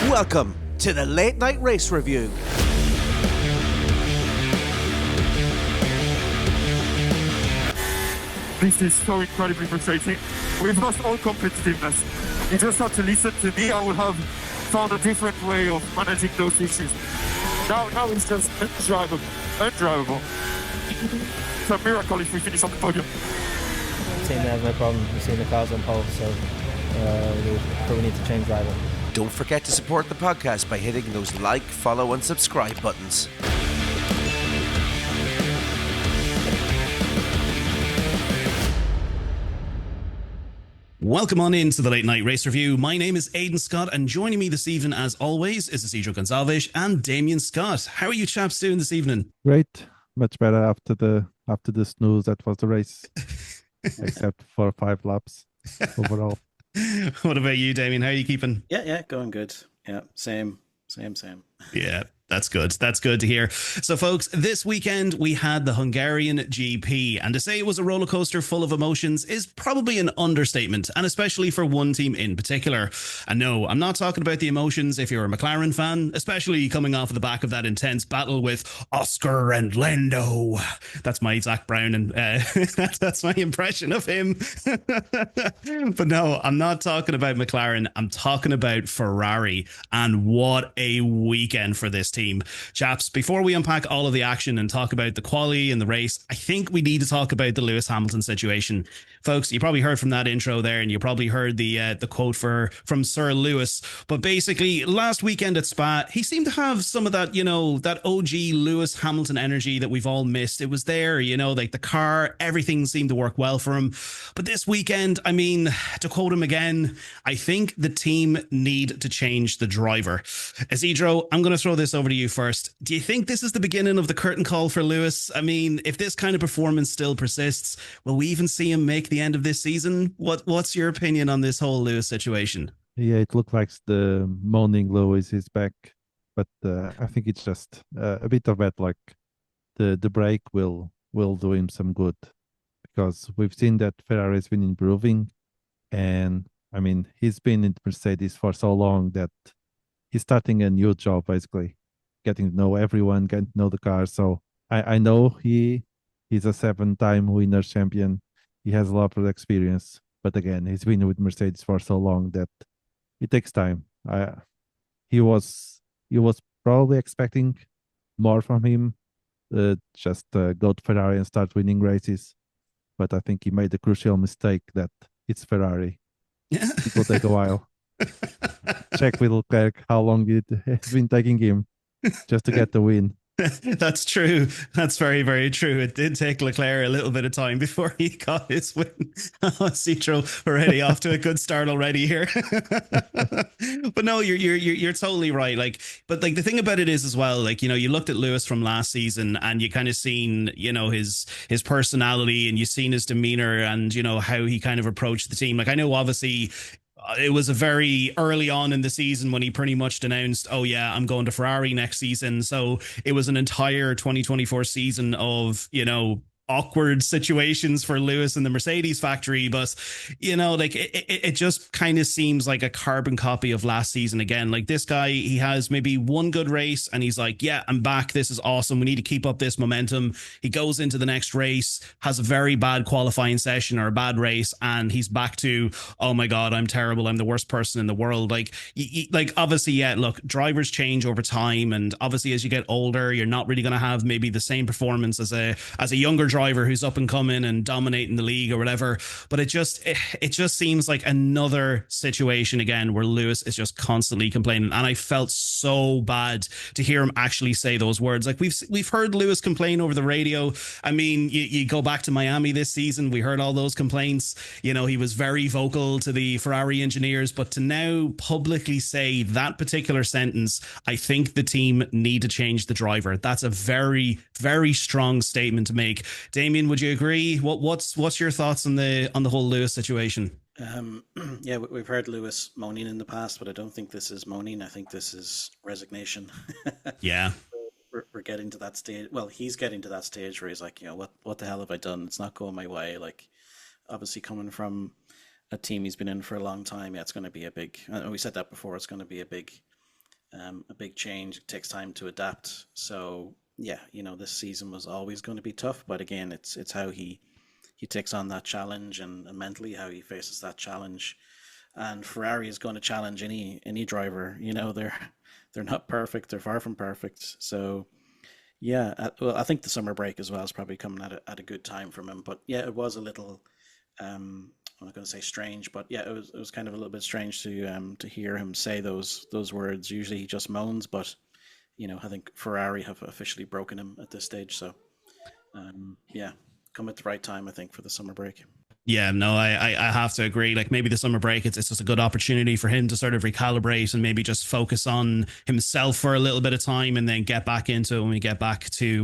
Welcome to the Late Night Race Review. This is so incredibly frustrating. We've lost all competitiveness. You just have to listen to me. I would have found a different way of managing those issues. Now it's just undrivable. It's a miracle if we finish on the podium. Team has no problem. We've seen the cars on pole, so we probably need to change driver. Don't forget to support the podcast by hitting those like, follow and subscribe buttons. Welcome on into the Late Night Race Review. My name is Aidan Scott, and joining me this evening, as always, is Isidro Gonzalez and Damien Scott. How are you chaps doing this evening? Great, much better after the snooze that was the race, except for 5 laps overall. What about you, Damien? How are you keeping? Yeah, going good. Yeah, same. Yeah. That's good. That's good to hear. So, folks, this weekend we had the Hungarian GP, and to say it was a roller coaster full of emotions is probably an understatement, and especially for one team in particular. And no, I'm not talking about the emotions if you're a McLaren fan, especially coming off of the back of that intense battle with Oscar and Lando. That's my Zach Brown, and that's my impression of him. But no, I'm not talking about McLaren. I'm talking about Ferrari, and what a weekend for this team. Chaps, before we unpack all of the action and talk about the quali and the race, I think we need to talk about the Lewis Hamilton situation. Folks, you probably heard from that intro there, and you probably heard the quote from Sir Lewis. But basically, last weekend at Spa, he seemed to have some of that, that OG Lewis Hamilton energy that we've all missed. It was there, like the car, everything seemed to work well for him. But this weekend, I mean, to quote him again, I think the team need to change the driver. Isidro, I'm going to throw this over to you first. Do you think this is the beginning of the curtain call for Lewis? I mean, if this kind of performance still persists, will we even see him make the end of this season? What's your opinion on this whole Lewis situation? Yeah, it looked like the moaning Lewis is back, but I think it's just a bit of bad luck. The break will do him some good, because we've seen that Ferrari has been improving, and I mean, he's been in Mercedes for so long that he's starting a new job, basically. Getting to know everyone, getting to know the car. So I know he's a 7-time winner champion. He has a lot of experience. But again, he's been with Mercedes for so long that it takes time. He was probably expecting more from him. Just go to Ferrari and start winning races. But I think he made a crucial mistake that it's Ferrari. It will take a while. Check with LeClerc how long it has been taking him just to get the win. That's true. That's very, very true. It did take LeClerc a little bit of time before he got his win. Citro already off to a good start already here. But no, you're totally right. But the thing about it is as well, you looked at Lewis from last season and you kind of seen, his personality, and you seen his demeanor and, how he kind of approached the team. I know obviously it was a very early on in the season when he pretty much announced, oh yeah, I'm going to Ferrari next season. So it was an entire 2024 season of, awkward situations for Lewis in the Mercedes factory. But, it just kind of seems like a carbon copy of last season again. This guy, he has maybe one good race and he's like, yeah, I'm back. This is awesome. We need to keep up this momentum. He goes into the next race, has a very bad qualifying session or a bad race, and he's back to, oh my God, I'm terrible. I'm the worst person in the world. Obviously, yeah, look, drivers change over time. And obviously as you get older, you're not really going to have maybe the same performance as a younger driver who's up and coming and dominating the league or whatever. But it just seems like another situation again where Lewis is just constantly complaining. And I felt so bad to hear him actually say those words. We've heard Lewis complain over the radio. I mean, you go back to Miami this season, we heard all those complaints. He was very vocal to the Ferrari engineers, but to now publicly say that particular sentence, I think the team need to change the driver. That's a very, very strong statement to make. Damien, would you agree? What's your thoughts on the whole Lewis situation? Yeah, we've heard Lewis moaning in the past, but I don't think this is moaning. I think this is resignation. Yeah. We're getting to that stage. Well, he's getting to that stage where he's like, what the hell have I done? It's not going my way. Obviously coming from a team he's been in for a long time, yeah, it's going to be a big, we said that before, it's going to be a big a big change. It takes time to adapt. So yeah, this season was always going to be tough, but again, it's how he takes on that challenge and mentally how he faces that challenge. And Ferrari is going to challenge any driver. They're not perfect. They're far from perfect. So yeah, well, I think the summer break as well is probably coming at a good time for him. But yeah, it was a little. I'm not going to say strange, but yeah, it was kind of a little bit strange to hear him say those words. Usually he just moans, but I think Ferrari have officially broken him at this stage. So yeah, come at the right time, I think, for the summer break. Yeah, no, I have to agree. Like maybe the summer break, it's just a good opportunity for him to sort of recalibrate and maybe just focus on himself for a little bit of time and then get back into it when we get back to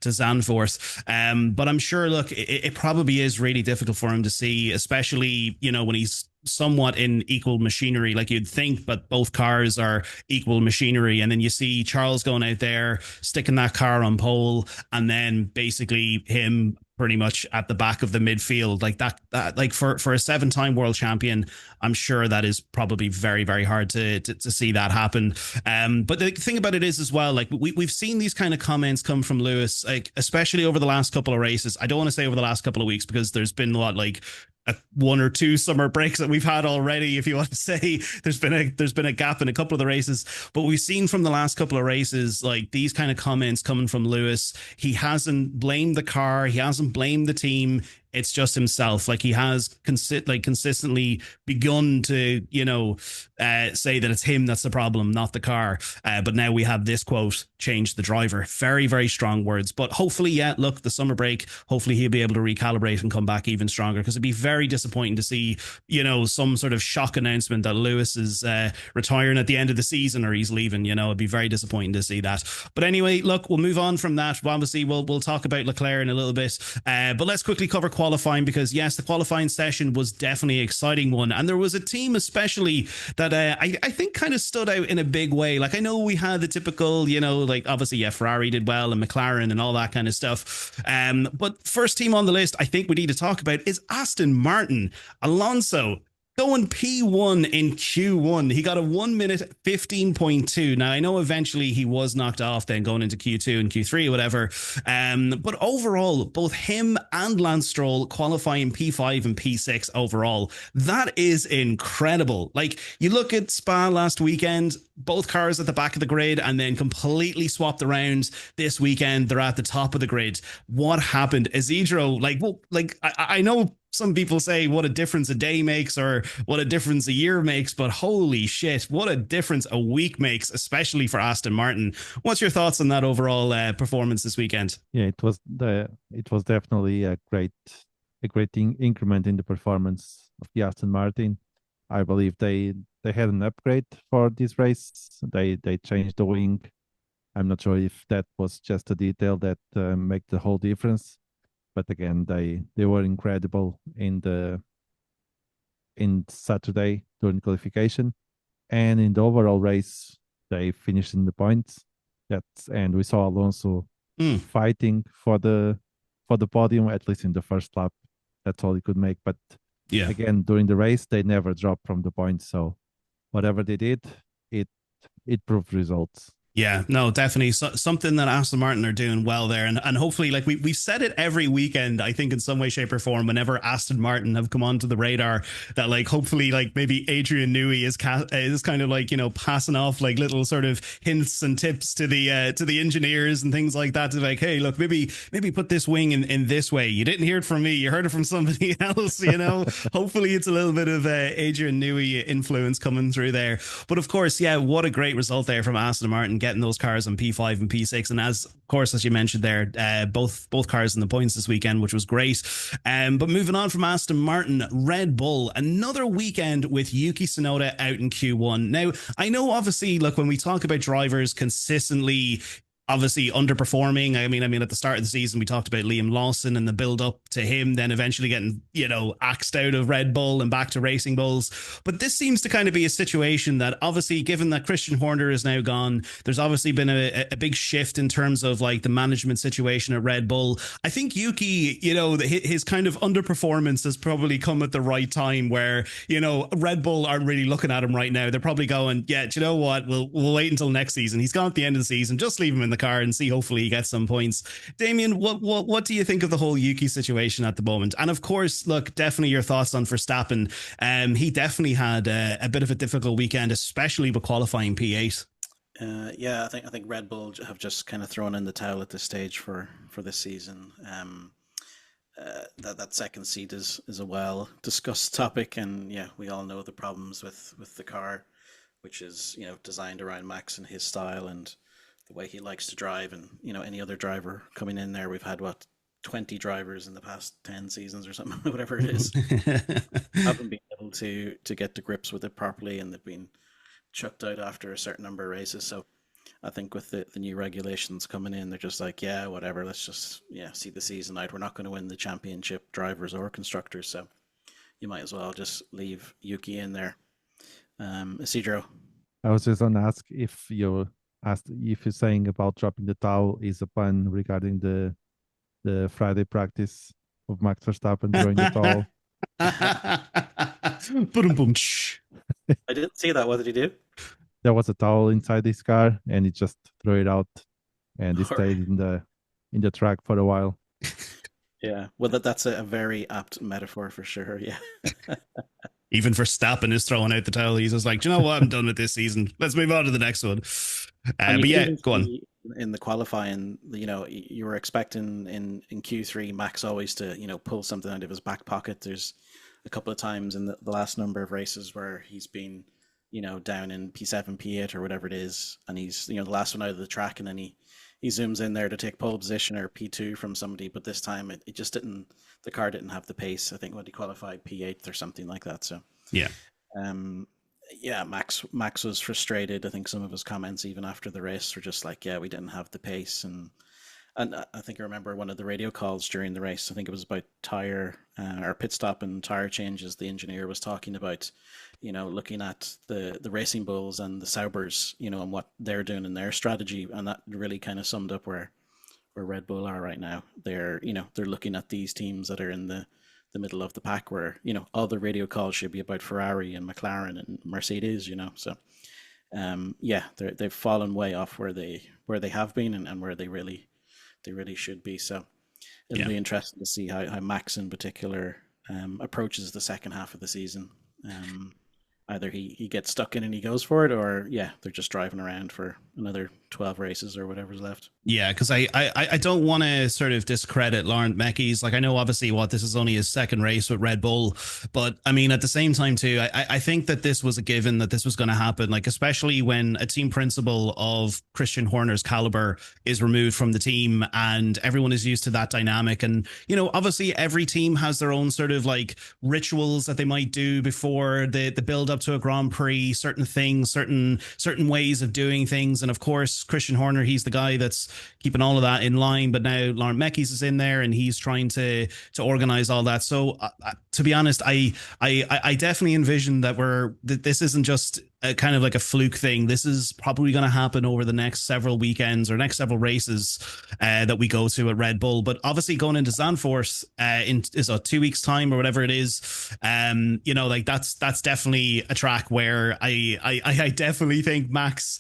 Zandvoort. But I'm sure, look, it probably is really difficult for him to see, especially, when he's somewhat in equal machinery, like you'd think, but both cars are equal machinery. And then you see Charles going out there, sticking that car on pole, and then basically him pretty much at the back of the midfield, like that like for a 7-time world champion, I'm sure that is probably very, very hard to see that happen. But the thing about it is as well, like we've seen these kind of comments come from Lewis, like especially over the last couple of races. I don't want to say over the last couple of weeks because there's been a lot, like one or two summer breaks that we've had already, if you want to say. There's been a gap in a couple of the races, but we've seen from the last couple of races like these kind of comments coming from Lewis. He hasn't blamed the car, he hasn't blamed the team. It's just himself. Like he has consistently begun to, say that it's him that's the problem, not the car. But now we have this quote, change the driver. Very, very strong words. But hopefully, yeah, look, the summer break, hopefully he'll be able to recalibrate and come back even stronger, because it'd be very disappointing to see, some sort of shock announcement that Lewis is retiring at the end of the season or he's leaving. It'd be very disappointing to see that. But anyway, look, we'll move on from that. Obviously, we'll talk about LeClerc in a little bit. But let's quickly cover qualifying, because yes, the qualifying session was definitely an exciting one, and there was a team especially that I think kind of stood out in a big way. Like I know we had the typical, like obviously Ferrari did well and McLaren and all that kind of stuff. But first team on the list I think we need to talk about is Aston Martin. Alonso going P1 in Q1. He got a 1 minute 15.2. Now, I know eventually he was knocked off then going into Q2 and Q3 or whatever. But overall, both him and Lance Stroll qualifying P5 and P6 overall. That is incredible. Like, you look at Spa last weekend, both cars at the back of the grid and then completely swapped around. This weekend, they're at the top of the grid. What happened? Isidro, I know some people say what a difference a day makes or what a difference a year makes, but holy shit, what a difference a week makes, especially for Aston Martin. What's your thoughts on that overall performance this weekend? Yeah, it was definitely a great increment in the performance of the Aston Martin. I believe they had an upgrade for this race. They changed the wing. I'm not sure if that was just a detail that make the whole difference. But again, they were incredible in Saturday during qualification, and in the overall race they finished in the points. And we saw Alonso fighting for the podium, at least in the first lap. That's all he could make. But yeah, again, during the race they never dropped from the points. So whatever they did, it proved results. Yeah, no, definitely something that Aston Martin are doing well there. And hopefully, like we've said it every weekend, I think in some way, shape or form, whenever Aston Martin have come onto the radar, that like hopefully like maybe Adrian Newey is kind of like, passing off like little sort of hints and tips to the engineers and things like that, to like, hey, look, maybe put this wing in this way. You didn't hear it from me, you heard it from somebody else, Hopefully it's a little bit of Adrian Newey influence coming through there. But of course, yeah, what a great result there from Aston Martin, getting those cars on P5 and P6, and of course, as you mentioned there, both cars in the points this weekend, which was great. But moving on from Aston Martin, Red Bull, another weekend with Yuki Tsunoda out in Q1. Now, I know obviously, look, when we talk about drivers consistently obviously underperforming. I mean, at the start of the season, we talked about Liam Lawson and the build up to him, then eventually getting, axed out of Red Bull and back to Racing Bulls. But this seems to kind of be a situation that obviously, given that Christian Horner is now gone, there's obviously been a big shift in terms of like the management situation at Red Bull. I think Yuki, his kind of underperformance has probably come at the right time where, Red Bull aren't really looking at him right now. They're probably going, yeah, do you know what? We'll wait until next season. He's gone at the end of the season. Just leave him in the car and see, hopefully he gets some points. Damien, what do you think of the whole Yuki situation at the moment? And of course, look, definitely your thoughts on Verstappen. He definitely had a bit of a difficult weekend, especially with qualifying P8. I think Red Bull have just kind of thrown in the towel at this stage for this season. That second seat is a well discussed topic, and yeah, we all know the problems with the car, which is designed around Max and his style and the way he likes to drive. And any other driver coming in there, we've had 20 drivers in the past 10 seasons or something, whatever it is, haven't been able to get to grips with it properly, and they've been chucked out after a certain number of races. So I think with the new regulations coming in, they're just like, yeah, whatever, let's just see the season out. We're not going to win the championship, drivers or constructors, so you might as well just leave Yuki in there. Isidro? I was just going to ask if you're saying about dropping the towel is a pun regarding the Friday practice of Max Verstappen throwing the towel. I didn't see that. What did he do? There was a towel inside his car, and he just threw it out, and he stayed in the track for a while. Yeah, well, that's a very apt metaphor for sure. Yeah. Even Verstappen is throwing out the towel. He's just like, do you know what? I'm done with this season. Let's move on to the next one. But yeah, go on. In the qualifying, you were expecting in Q3 Max always to pull something out of his back pocket. There's a couple of times in the last number of races where he's been down in P7, P8 or whatever it is, and he's the last one out of the track, and then he zooms in there to take pole position or P2 from somebody. But this time it just didn't. The car didn't have the pace. I think when he qualified P8 or something like that. So yeah. Max was frustrated. I think some of his comments even after the race were just like, yeah, we didn't have the pace. And I think I remember one of the radio calls during the race, I think it was about tire or pit stop and tire changes. The engineer was talking about, looking at the Racing Bulls and the Saubers, and what they're doing in their strategy. And that really kind of summed up where Red Bull are right now. They're looking at these teams that are in the middle of the pack where, all the radio calls should be about Ferrari and McLaren and Mercedes, so they've fallen way off where they have been and where they really should be. So it'll be interesting to see how Max in particular approaches the second half of the season. Either he gets stuck in and he goes for it, or they're just driving around for another 12 races or whatever's left. Yeah, because I don't want to sort of discredit Laurent Mekies. Like, I know obviously this is only his second race with Red Bull, but I mean, at the same time too, I think that this was a given that this was going to happen, like especially when a team principal of Christian Horner's caliber is removed from the team and everyone is used to that dynamic. And, obviously every team has their own sort of like rituals that they might do before the build up to a Grand Prix, certain things, certain ways of doing things. And of course, Christian Horner, he's the guy that's keeping all of that in line. But now Laurent Mekies is in there and he's trying to organize all that. So to be honest, I definitely envision that this isn't just kind of like a fluke thing. This is probably going to happen over the next several weekends or next several races that we go to at Red Bull. But obviously going into Zandvoort in 2 weeks time or whatever it is, that's definitely a track where I definitely think Max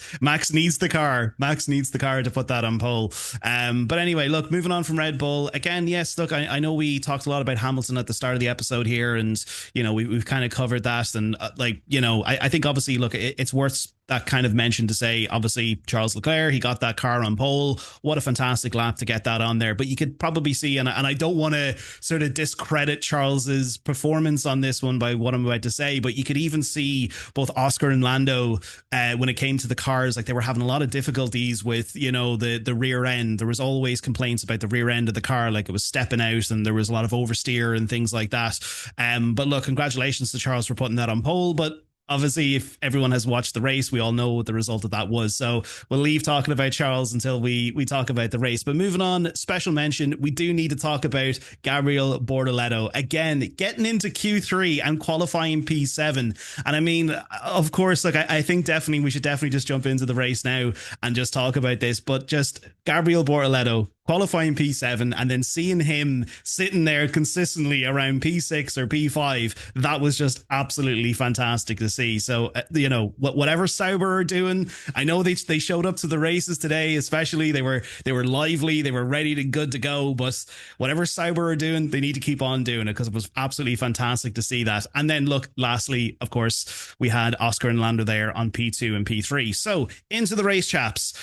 needs the car. Max needs the car to put that on pole. But anyway, look, moving on from Red Bull again. Yes, look, I know we talked a lot about Hamilton at the start of the episode here, and we've kind of covered that. And I think obviously, look, it's worth that kind of mention to say, obviously, Charles Leclerc, he got that car on pole. What a fantastic lap to get that on there. But you could probably see, and I don't want to sort of discredit Charles's performance on this one by what I'm about to say, but you could even see both Oscar and Lando when it came to the cars, like they were having a lot of difficulties with, the rear end. There was always complaints about the rear end of the car, like it was stepping out and there was a lot of oversteer and things like that. But look, congratulations to Charles for putting that on pole. But obviously, if everyone has watched the race, we all know what the result of that was. So we'll leave talking about Charles until we talk about the race. But moving on, special mention, we do need to talk about Gabriel Bortoleto. Again, getting into Q3 and qualifying P7. And I mean, of course, like I think definitely we should definitely just jump into the race now and just talk about this. But just Gabriel Bortoleto qualifying P7 and then seeing him sitting there consistently around P6 or P5, that was just absolutely fantastic to see. So, you know, whatever Sauber are doing, I know they showed up to the races today, especially they were lively, they were ready to good to go, but whatever Sauber are doing, they need to keep on doing it because it was absolutely fantastic to see that. And then look, lastly, of course, we had Oscar and Lando there on P2 and P3. So into the race, chaps.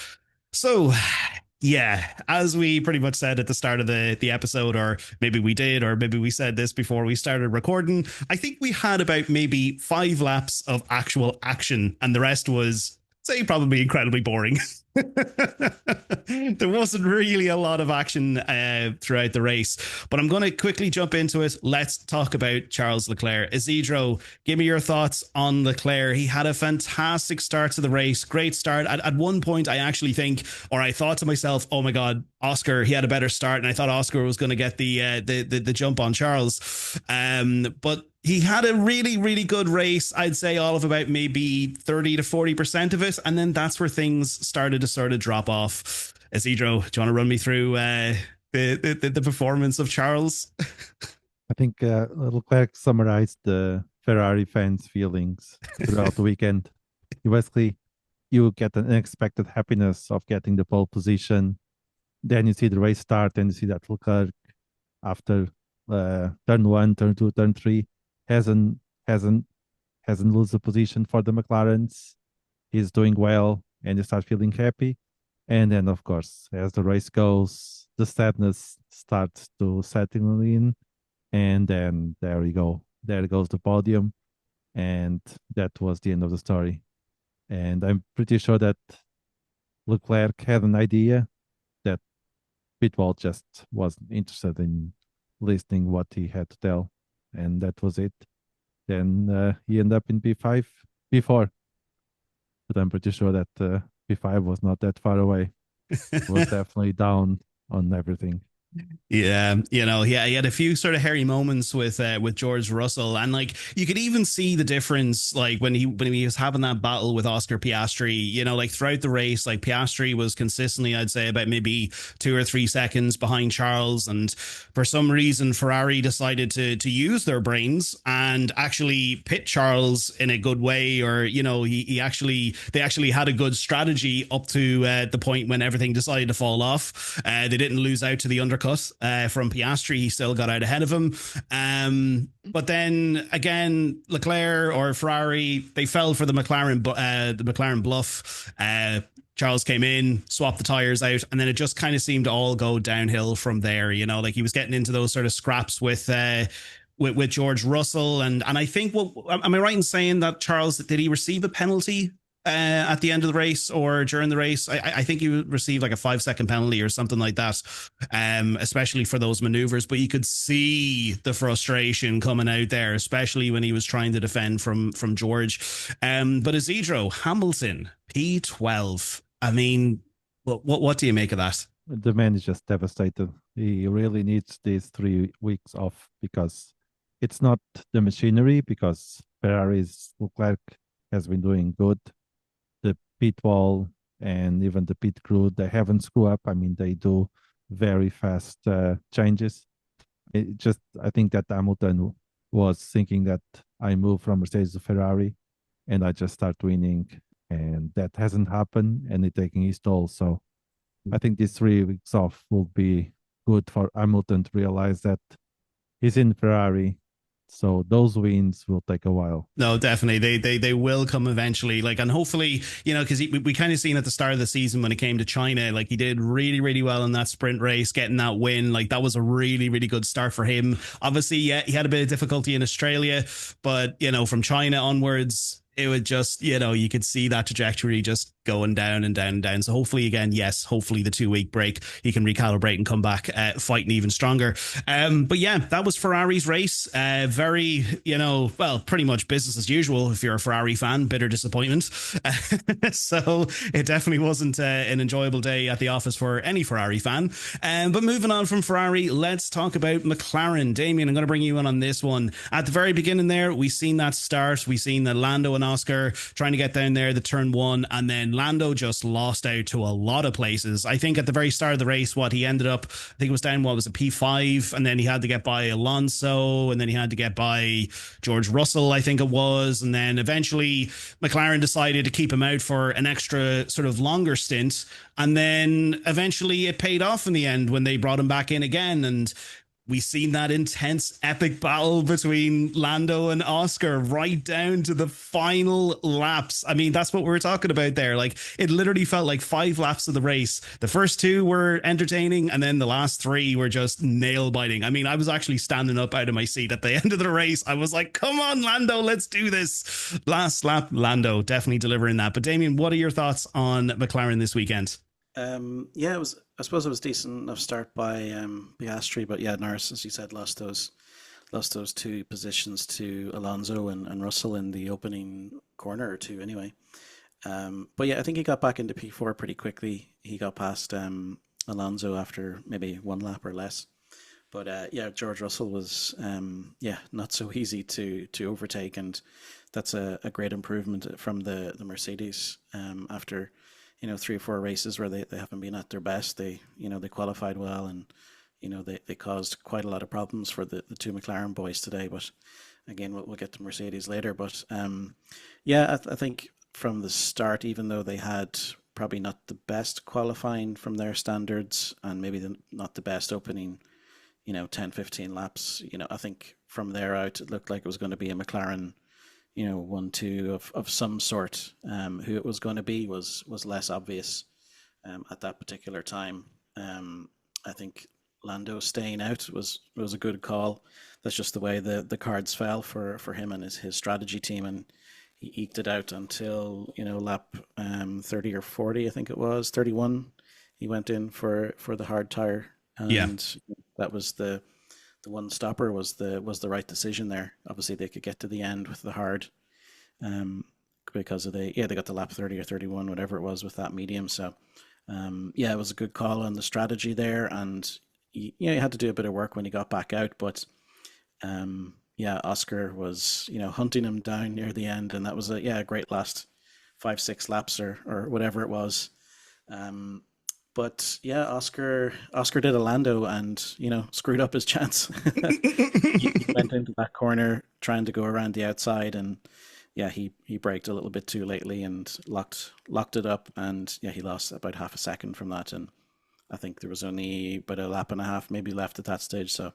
So yeah, as we pretty much said at the start of the episode, or maybe we did, or maybe we said this before we started recording, I think we had about maybe 5 laps of actual action, and the rest was, say, probably incredibly boring. There wasn't really a lot of action throughout the race, but I'm going to quickly jump into it. Let's talk about Charles Leclerc. Isidro, give me your thoughts on Leclerc. He had a fantastic start to the race, great start. At one point, I actually think, or I thought to myself, oh my God, Oscar, he had a better start, and I thought Oscar was going to get the jump on Charles. But he had a really, really good race. I'd say all of about maybe 30 to 40% of it. And then that's where things started to sort of drop off. Isidro, do you want to run me through the performance of Charles? I think Leclerc summarized the Ferrari fans' feelings throughout the weekend. You get an unexpected happiness of getting the pole position. Then you see the race start and you see that Leclerc, after turn 1, turn 2, turn 3, hasn't lose the position for the McLarens. He's doing well, and you start feeling happy. And then, of course, as the race goes, the sadness starts to settle in, and then there we go. There goes the podium, and that was the end of the story. And I'm pretty sure that Leclerc had an idea that Pitbull just wasn't interested in listening what he had to tell. And that was it. Then he ended up in P4, but I'm pretty sure that P5 was not that far away. It was definitely down on everything. Yeah, you know, he had a few sort of hairy moments with George Russell, and like you could even see the difference, like when he was having that battle with Oscar Piastri. You know, like throughout the race, like Piastri was consistently, I'd say, about maybe 2 or 3 seconds behind Charles, and for some reason Ferrari decided to use their brains and actually pit Charles in a good way, or you know, they actually had a good strategy up to the point when everything decided to fall off. They didn't lose out to the undercut from Piastri. He still got out ahead of him. But then again, Leclerc or Ferrari, they fell for the McLaren bluff. Charles came in, swapped the tires out, and then it just kind of seemed to all go downhill from there. You know, like he was getting into those sort of scraps with George Russell, and I think, am I right in saying that Charles, did he receive a penalty at the end of the race or during the race? I think he received like a 5-second penalty or something like that, especially for those maneuvers. But you could see the frustration coming out there, especially when he was trying to defend from George. But Isidro, Hamilton, P12. I mean, what do you make of that? The man is just devastated. He really needs these 3 weeks off, because it's not the machinery, because Ferrari's Leclerc has been doing good. The pit wall and even the pit crew, they haven't screwed up. I mean, they do very fast changes. I think that Hamilton was thinking that I move from Mercedes to Ferrari and I just start winning, and that hasn't happened, and it's taking his toll. So I think these 3 weeks off will be good for Hamilton to realize that he's in Ferrari. So those wins will take a while. No, definitely. They will come eventually. Like, and hopefully, you know, because we kind of seen at the start of the season when it came to China, like he did really, really well in that sprint race, getting that win. Like that was a really, really good start for him. Obviously, yeah, he had a bit of difficulty in Australia, but you know, from China onwards, it would just, you could see that trajectory just going down and down and down. So hopefully, again, hopefully the 2-week break, he can recalibrate and come back fighting even stronger. But yeah, that was Ferrari's race. Very, pretty much business as usual if you're a Ferrari fan. Bitter disappointment. So it definitely wasn't an enjoyable day at the office for any Ferrari fan. But moving on from Ferrari, let's talk about McLaren. Damien, I'm going to bring you in on this one. At the very beginning there, we seen that start. We seen the Lando and Oscar trying to get down there, the turn one, and then Lando just lost out to a lot of places. I think at the very start of the race, he ended up, I think it was down, a P5, and then he had to get by Alonso, and then he had to get by George Russell, I think it was, and then eventually McLaren decided to keep him out for an extra sort of longer stint, and then eventually it paid off in the end when they brought him back in again, and we seen that intense epic battle between Lando and Oscar right down to the final laps. I mean, that's what we were talking about there. Like, it literally felt like 5 laps of the race. The first 2 were entertaining, and then the last 3 were just nail biting. I mean, I was actually standing up out of my seat at the end of the race. I was like, come on, Lando, let's do this. Last lap, Lando definitely delivering that. But Damien, what are your thoughts on McLaren this weekend? It was. I suppose it was decent enough start by Piastri, but yeah, Norris, as you said, lost those 2 positions to Alonso and Russell in the opening corner or 2 anyway. But yeah, I think he got back into P4 pretty quickly. He got past Alonso after maybe 1 lap or less. But George Russell was not so easy to overtake, and that's a great improvement from the Mercedes after 3 or 4 races where they haven't been at their best. They qualified well, and they caused quite a lot of problems for the 2 McLaren boys today. But again, we'll get to Mercedes later. But I think from the start, even though they had probably not the best qualifying from their standards, and maybe not the best opening 10-15 laps, I think from there out it looked like it was going to be a McLaren 1-2 of some sort. Who it was going to be was less obvious at that particular time. I think Lando staying out was a good call. That's just the way the cards fell for him and his strategy team, and he eked it out until lap 30 or 40, I think it was 31. He went in for the hard tire, and that was the one stopper was the right decision there. Obviously, they could get to the end with the hard, because of they got to lap 30 or 31, whatever it was, with that medium. So, it was a good call on the strategy there, and he had to do a bit of work when he got back out. But Oscar was hunting him down near the end, and that was a great last 5-6 laps or whatever it was. But Oscar did a Lando and screwed up his chance. He went into that corner trying to go around the outside, and he braked a little bit too lately and locked it up, and he lost about half a second from that. And I think there was only about a lap and a half maybe left at that stage, so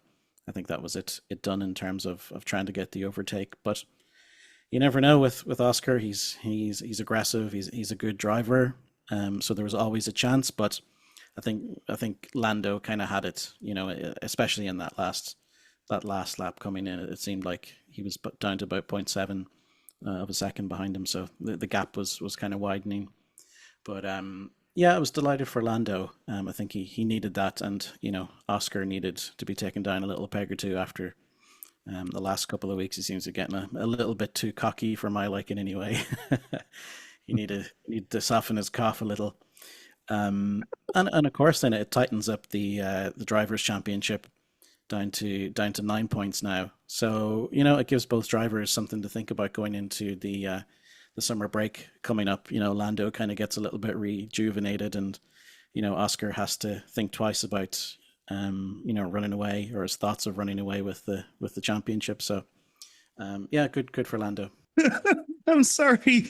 I think that was it done in terms of trying to get the overtake. But you never know with Oscar. He's aggressive. He's a good driver. So there was always a chance, but I think Lando kind of had it, especially in that last lap coming in. It seemed like he was down to about 0.7 of a second behind him, so the gap was kind of widening. But I was delighted for Lando. I think he needed that, and Oscar needed to be taken down a little peg or two after the last couple of weeks. He seems to be getting a little bit too cocky for my liking, anyway. You need to soften his cough a little, and of course then it tightens up the drivers' championship down to 9 points now. So it gives both drivers something to think about going into the summer break coming up. Lando kind of gets a little bit rejuvenated, and Oscar has to think twice about running away, or his thoughts of running away with the championship. So good for Lando. I'm sorry.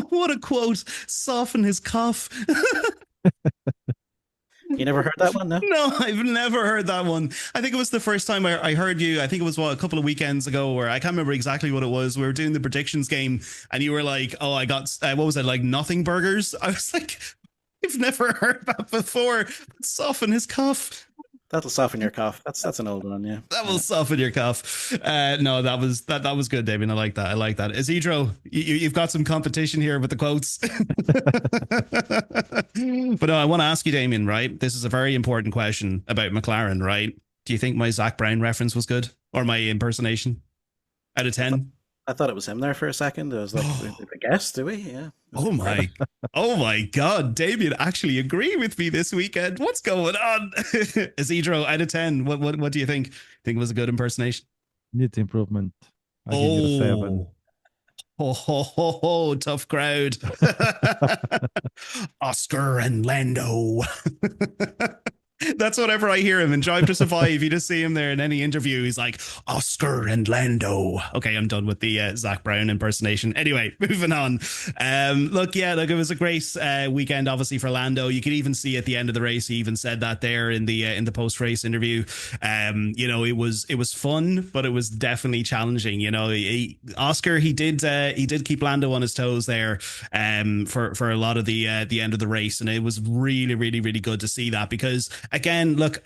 What a quote. Soften his cough. You never heard that one, no? No, I've never heard that one. I think it was the first time I heard you. I think it was a couple of weekends ago, where I can't remember exactly what it was. We were doing the predictions game, and you were like, oh, I got, what was it, like nothing burgers? I was like, I've never heard that before. Soften his cough. That'll soften your cough. That's an old one, yeah. That will soften your cough. No, that was good, Damien. I like that. I like that. Isidro, you've got some competition here with the quotes. But no, I want to ask you, Damien, right? This is a very important question about McLaren, right? Do you think my Zach Brown reference was good? Or my impersonation? Out of 10? I thought it was him there for a second. I was like, I guess, do we? Yeah. Oh my God. Damien actually agree with me this weekend. What's going on? Isidro, out of 10, what do you think? Think it was a good impersonation? Needs improvement. I give it a 7. Oh, tough crowd. Oscar and Lando. That's whatever I hear him in Drive to Survive. You just see him there in any interview. He's like, Oscar and Lando. Okay, I'm done with the Zach Brown impersonation. Anyway, moving on. Look, it was a great weekend, obviously, for Lando. You could even see at the end of the race, he even said that there in the post-race interview. It was fun, but it was definitely challenging. Oscar, he did keep Lando on his toes there for a lot of the end of the race. And it was really, really, really good to see that because, again, look,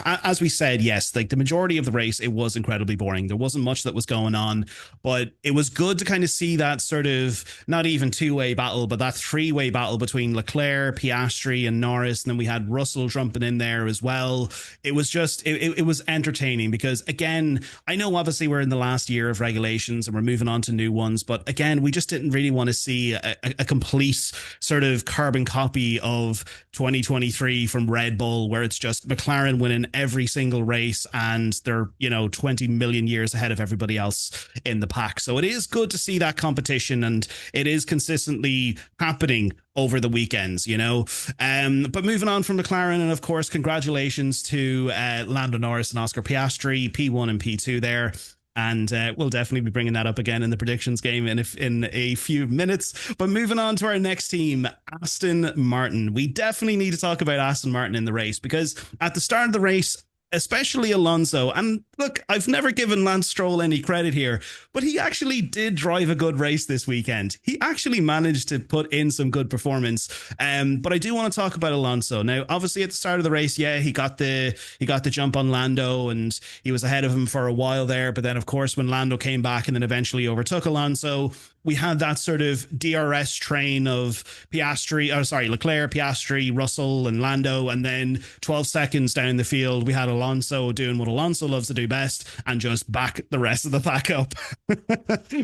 as we said, yes, like the majority of the race, it was incredibly boring. There wasn't much that was going on, but it was good to kind of see that sort of not even two-way battle, but that three-way battle between Leclerc, Piastri, and Norris. And then we had Russell jumping in there as well. It was just, it was entertaining because, again, I know obviously we're in the last year of regulations and we're moving on to new ones, but again, we just didn't really want to see a complete sort of carbon copy of 2023 from Red Bull, where it's just McLaren winning every single race and they're 20 million years ahead of everybody else in the pack. So it is good to see that competition, and it is consistently happening over the weekends, but moving on from McLaren, and of course congratulations to Lando Norris and Oscar Piastri, P1 and P2 there. And we'll definitely be bringing that up again in the predictions game in a few minutes. But moving on to our next team, Aston Martin. We definitely need to talk about Aston Martin in the race because at the start of the race, especially Alonso, and look, I've never given Lance Stroll any credit here, but he actually did drive a good race this weekend. He actually managed to put in some good performance. But I do want to talk about Alonso. Now, obviously at the start of the race, yeah, he got the jump on Lando and he was ahead of him for a while there. But then, of course, when Lando came back and then eventually overtook Alonso, we had that sort of DRS train of Leclerc, Piastri, Russell, and Lando. And then 12 seconds down the field, we had Alonso doing what Alonso loves to do best and just back the rest of the pack up.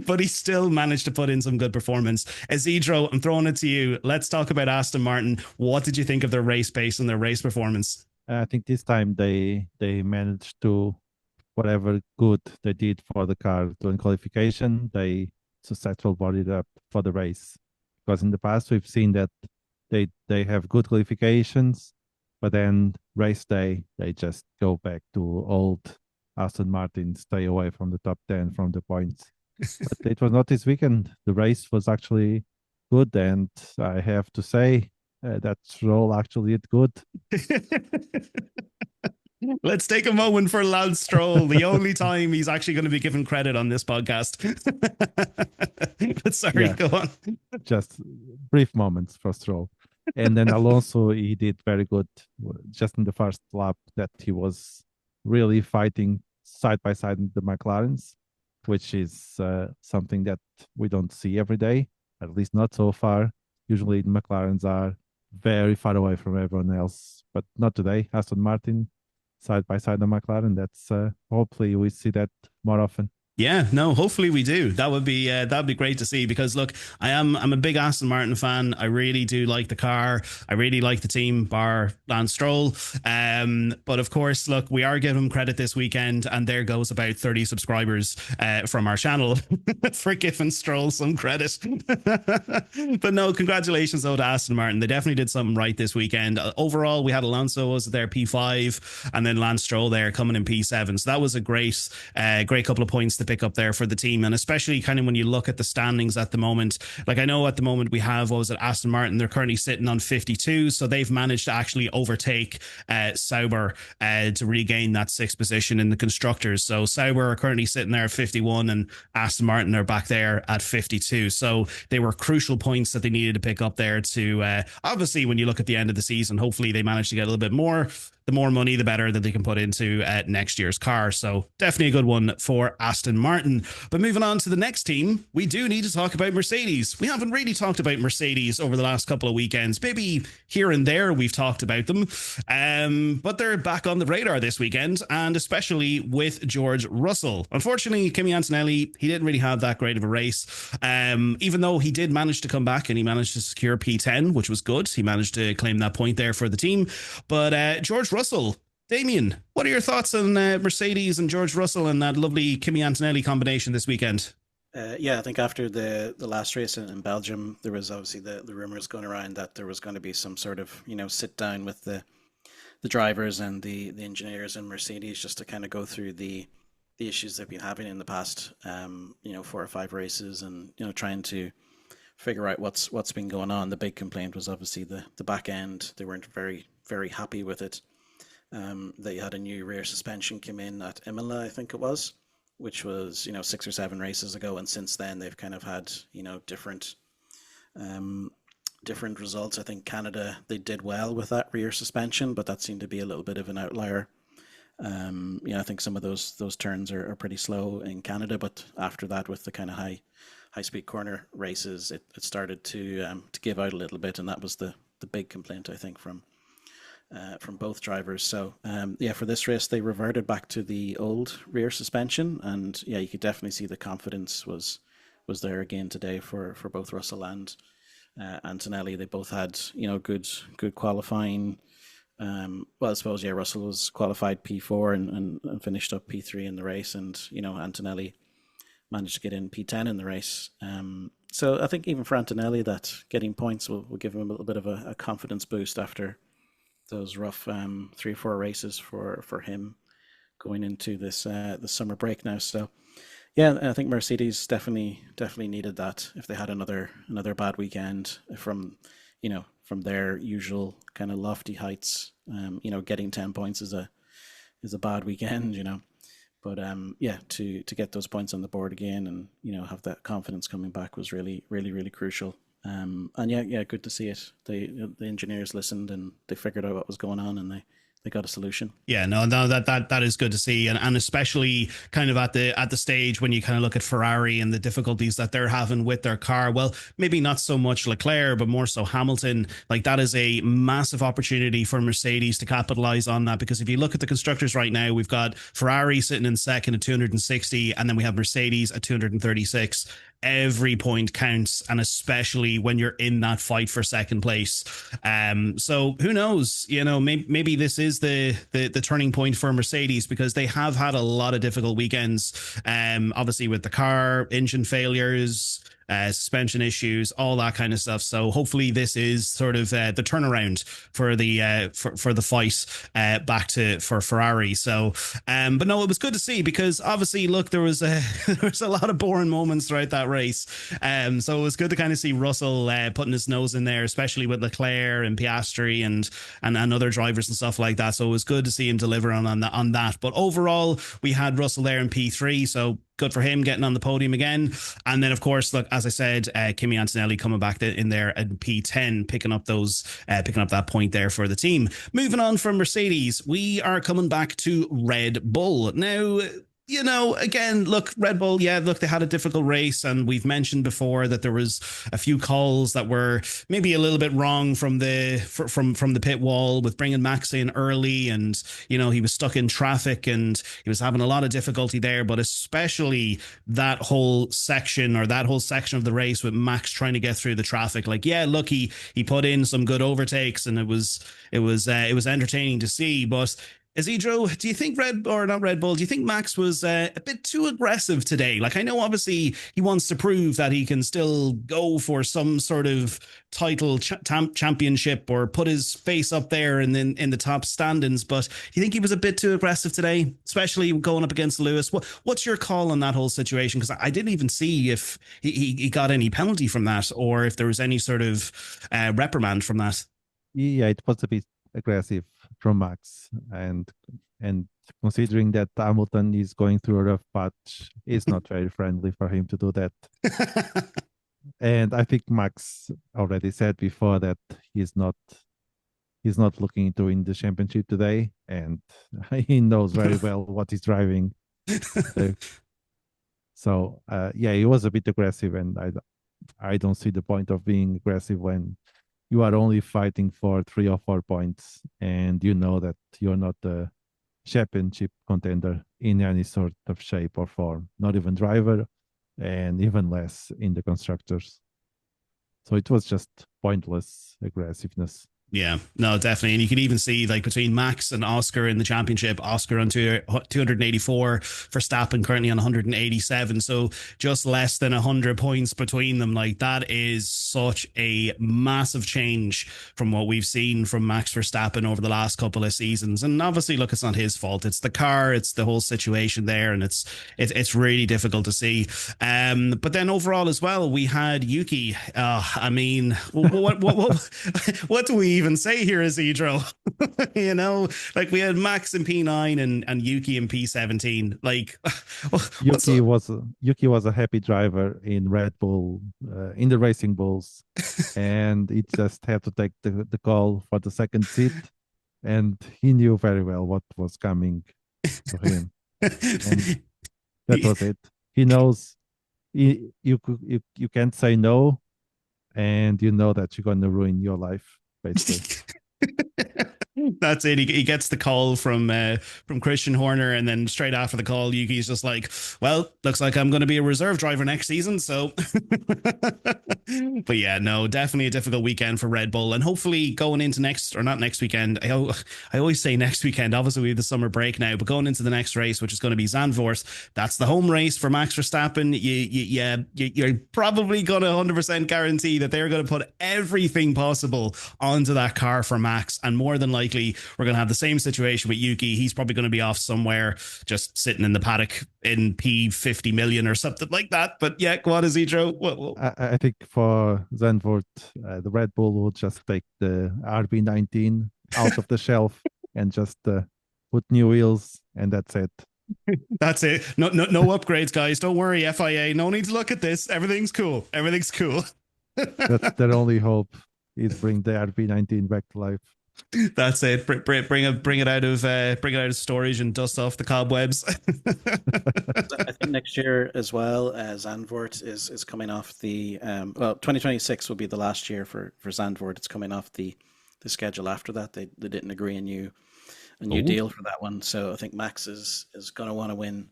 But he still managed to put in some good performance. Isidro, I'm throwing it to you. Let's talk about Aston Martin. What did you think of their race pace and their race performance? I think this time they managed to, whatever good they did for the car during qualification, they successful bodied up for the race. Because in the past we've seen that they have good qualifications, but then race day they just go back to old Aston Martin, stay away from the top 10 from the points. But it was not this weekend. The race was actually good, and I have to say that Stroll actually did good. Let's take a moment for Lance Stroll, the only time he's actually going to be given credit on this podcast. But sorry, go on. Just brief moments for Stroll. And then Alonso, he did very good just in the first lap, that he was really fighting side by side with the McLarens, which is something that we don't see every day, at least not so far. Usually the McLarens are very far away from everyone else, but not today. Aston Martin side by side the McLaren. That's hopefully we see that more often. Yeah, no, hopefully we do. That'd be great to see, because look, I'm a big Aston Martin fan. I really do like the car. I really like the team, bar Lance Stroll. But of course, look, we are giving him credit this weekend, and there goes about 30 subscribers from our channel for giving Stroll some credit. But no, congratulations though to Aston Martin. They definitely did something right this weekend. Overall, we had Alonso was there P5, and then Lance Stroll there coming in P7. So that was a great couple of points to pick up there for the team. And especially kind of when you look at the standings at the moment, like I know at the moment we have, what was it, Aston Martin, they're currently sitting on 52, so they've managed to actually overtake Sauber to regain that sixth position in the constructors. So Sauber are currently sitting there at 51 and Aston Martin are back there at 52. So they were crucial points that they needed to pick up there to obviously when you look at the end of the season, hopefully they managed to get a little bit more. the more money, the better that they can put into next year's car. So definitely a good one for Aston Martin. But moving on to the next team, we do need to talk about Mercedes. We haven't really talked about Mercedes over the last couple of weekends. Maybe here and there we've talked about them. But they're back on the radar this weekend, and especially with George Russell. Unfortunately, Kimi Antonelli, he didn't really have that great of a race. Even though he did manage to come back and he managed to secure P10, which was good. He managed to claim that point there for the team. But George Russell, Damien, what are your thoughts on Mercedes and George Russell and that lovely Kimi Antonelli combination this weekend? Yeah, I think after the last race in Belgium, there was obviously the rumors going around that there was going to be some sort of, sit down with the drivers and the engineers in Mercedes just to kind of go through the issues they've been having in the past, 4 or 5 races, and trying to figure out what's been going on. The big complaint was obviously the back end. They weren't very, very happy with it. They had a new rear suspension come in at Imola, I think it was, which was 6 or 7 races ago, and since then they've kind of had different results. I think Canada, they did well with that rear suspension, but that seemed to be a little bit of an outlier. I think some of those turns are pretty slow in Canada, but after that, with the kind of high speed corner races, it started to give out a little bit, and that was the big complaint, I think, from both drivers. So for this race, they reverted back to the old rear suspension, and you could definitely see the confidence was there again today for both Russell and Antonelli. They both had good qualifying. I suppose Russell was qualified P4 and finished up P3 in the race, and Antonelli managed to get in P10 in the race. So I think even for Antonelli, that getting points will give him a little bit of a confidence boost after those rough 3 or 4 races for him going into this the summer break now. So I think Mercedes definitely needed that. If they had another bad weekend from their usual kind of lofty heights, getting 10 points is a bad weekend, but to get those points on the board again and have that confidence coming back was really, really, really crucial. Good to see it. The engineers listened and they figured out what was going on, and they got a solution. Yeah, no, that is good to see, and especially kind of at the stage when you kind of look at Ferrari and the difficulties that they're having with their car. Well, maybe not so much Leclerc, but more so Hamilton. Like, that is a massive opportunity for Mercedes to capitalize on that, because if you look at the constructors right now, we've got Ferrari sitting in second at 260, and then we have Mercedes at 236. Every point counts, and especially when you're in that fight for second place. So who knows? Maybe this is the turning point for Mercedes, because they have had a lot of difficult weekends. Obviously with the car, engine failures, suspension issues, all that kind of stuff. So hopefully this is sort of the turnaround for the fight back for Ferrari. So, but no, it was good to see, because obviously, look, there was a lot of boring moments throughout that race. So it was good to kind of see Russell putting his nose in there, especially with Leclerc and Piastri and other drivers and stuff like that. So it was good to see him deliver on that. But overall, we had Russell there in P3. So good for him getting on the podium again. And then, of course, look, as I said, Kimi Antonelli coming back in there at P10, picking up that point there for the team. Moving on from Mercedes, we are coming back to Red Bull. Now, again, look, Red Bull, they had a difficult race, and we've mentioned before that there was a few calls that were maybe a little bit wrong from the pit wall, with bringing Max in early, and he was stuck in traffic and he was having a lot of difficulty there. But especially that whole section of the race with Max trying to get through the traffic. Look, he put in some good overtakes, and it was entertaining to see. But Isidro, do you think do you think Max was a bit too aggressive today? I know obviously he wants to prove that he can still go for some sort of title championship or put his face up there in the top standings, but do you think he was a bit too aggressive today, especially going up against Lewis? What's your call on that whole situation? Because I didn't even see if he got any penalty from that, or if there was any sort of reprimand from that. Yeah, it was a bit aggressive from Max, and considering that Hamilton is going through a rough patch, it's not very friendly for him to do that. And I think Max already said before that he's not he's not looking to win the championship today, and he knows very well what he's driving. So yeah, he was a bit aggressive, and I don't see the point of being aggressive when you are only fighting for 3 or 4 points, and you know that you're not a championship contender in any sort of shape or form, not even driver, and even less in the constructors. So it was just pointless aggressiveness. Yeah, no, definitely. And you can even see, like, between Max and Oscar in the championship, Oscar on 284, Verstappen currently on 187. So just less than 100 points between them. Like, that is such a massive change from what we've seen from Max Verstappen over the last couple of seasons. And obviously, look, it's not his fault. It's the car, it's the whole situation there. And it's really difficult to see. But then overall as well, we had Yuki. I mean, what do we even say here, Isidro? You know, like, we had Max in P9 and Yuki in P17. Like, Yuki was a happy driver in Red Bull, in the Racing Bulls, and he just had to take the call for the second seat, and he knew very well what was coming to him, and that was it. He knows you can't say no, and you know that you're going to ruin your life, basically. That's it. He gets the call from Christian Horner, and then straight after the call, Yuki's just like, well, looks like I'm going to be a reserve driver next season. So, but yeah, no, definitely a difficult weekend for Red Bull, and hopefully going into not next weekend. I always say next weekend. Obviously, we have the summer break now, but going into the next race, which is going to be Zandvoort, that's the home race for Max Verstappen. You're probably going to 100% guarantee that they're going to put everything possible onto that car for Max, and more than likely, we're going to have the same situation with Yuki. He's probably going to be off somewhere, just sitting in the paddock in P50 million or something like that. But yeah, go on, Isidro. I think for Zandvoort, the Red Bull will just take the RB19 out of the shelf and just put new wheels, and that's it. That's it. No upgrades, guys. Don't worry, FIA. No need to look at this. Everything's cool. Everything's cool. That's their only hope, is bring the RB19 back to life. That's it. Bring it out of storage and dust off the cobwebs. I think next year as well, Zandvoort is coming off the 2026 will be the last year for Zandvoort. It's coming off the schedule after that. They didn't agree a new deal for that one. So I think Max is going to want to win